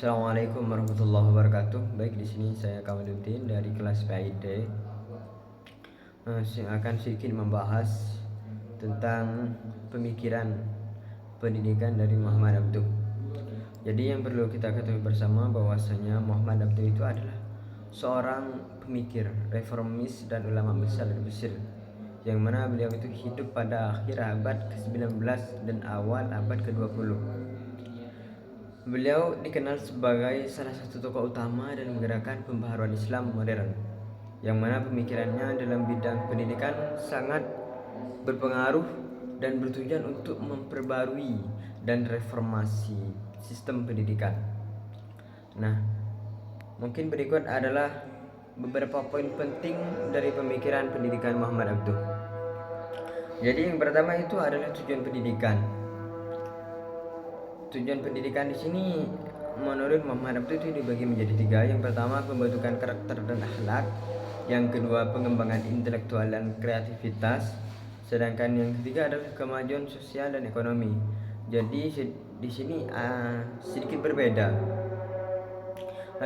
Assalamualaikum warahmatullahi wabarakatuh. Baik, di sini saya Kamaluddin dari kelas PID. Saya akan sedikit membahas tentang pemikiran pendidikan dari Muhammad Abduh. Jadi yang perlu kita ketahui bersama bahwasanya Muhammad Abduh itu adalah seorang pemikir, reformis dan ulama besar dari Mesir, yang mana beliau itu hidup pada akhir abad ke-19 dan awal abad ke-20. Beliau dikenal sebagai salah satu tokoh utama dan menggerakkan pembaharuan Islam modern, yang mana pemikirannya dalam bidang pendidikan sangat berpengaruh dan bertujuan untuk memperbarui dan reformasi sistem pendidikan. Nah, mungkin berikut adalah beberapa poin penting dari pemikiran pendidikan Muhammad Abduh. Jadi yang pertama itu adalah tujuan pendidikan. Tujuan pendidikan di sini menurut Muhammad Abduh itu dibagi menjadi tiga. Yang pertama, pembentukan karakter dan akhlak. Yang kedua, pengembangan intelektual dan kreativitas. Sedangkan yang ketiga adalah kemajuan sosial dan ekonomi. Jadi di sini sedikit berbeda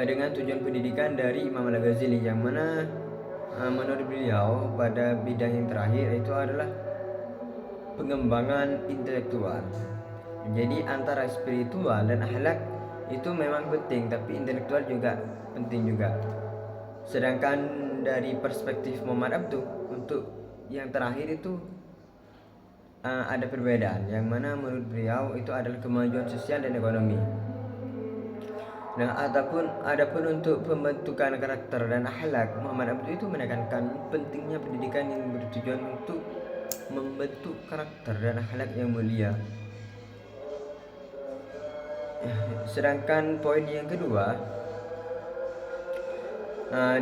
dengan tujuan pendidikan dari Imam Al-Ghazali, yang mana menurut beliau pada bidang yang terakhir itu adalah pengembangan intelektual. Jadi antara spiritual dan akhlak itu memang penting, tapi intelektual juga penting juga. Sedangkan dari perspektif Muhammad Abduh, untuk yang terakhir itu ada perbedaan, yang mana menurut beliau itu adalah kemajuan sosial dan ekonomi. Nah, adapun untuk pembentukan karakter dan akhlak, Muhammad Abduh itu menekankan pentingnya pendidikan yang bertujuan untuk membentuk karakter dan akhlak yang mulia. Sedangkan poin yang kedua,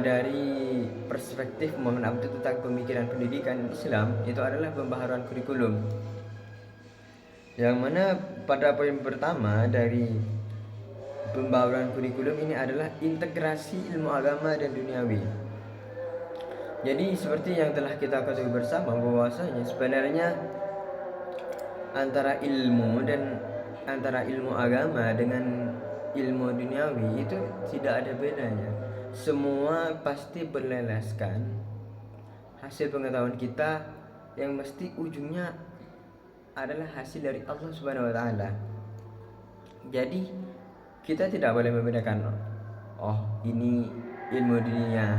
dari perspektif Muhammad Abduh tentang pemikiran pendidikan Islam, itu adalah pembaharuan kurikulum, yang mana pada poin pertama dari pembaharuan kurikulum ini adalah integrasi ilmu agama dan duniawi. Jadi seperti yang telah kita ketahui bersama bahwasanya sebenarnya antara ilmu agama dengan ilmu duniawi itu tidak ada bedanya. Semua pasti berlelaskan hasil pengetahuan kita yang mesti ujungnya adalah hasil dari Allah Subhanahu wa taala. Jadi kita tidak boleh membedakan, oh ini ilmu dunia,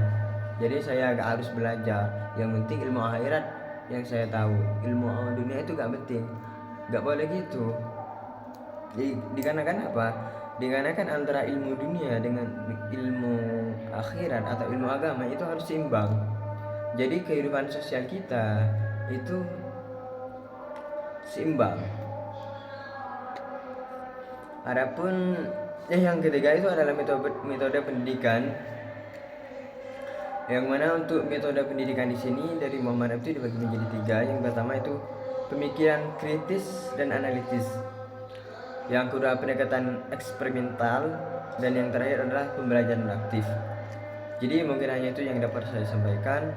jadi saya gak harus belajar, yang penting ilmu akhirat yang saya tahu, ilmu dunia itu gak penting. Gak boleh gitu. Dikarenakan apa? Dikarenakan antara ilmu dunia dengan ilmu akhirat atau ilmu agama itu harus seimbang. Jadi kehidupan sosial kita itu seimbang. Adapun yang ketiga itu adalah metode pendidikan, yang mana untuk metode pendidikan di sini dari Muhammad Abduh dibagi menjadi tiga. Yang pertama itu pemikiran kritis dan analitis. Yang kedua, pendekatan eksperimental, dan yang terakhir adalah pembelajaran aktif. Jadi mungkin hanya itu yang dapat saya sampaikan.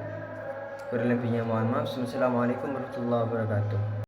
Kurang lebihnya mohon maaf. Wassalamualaikum warahmatullahi wabarakatuh.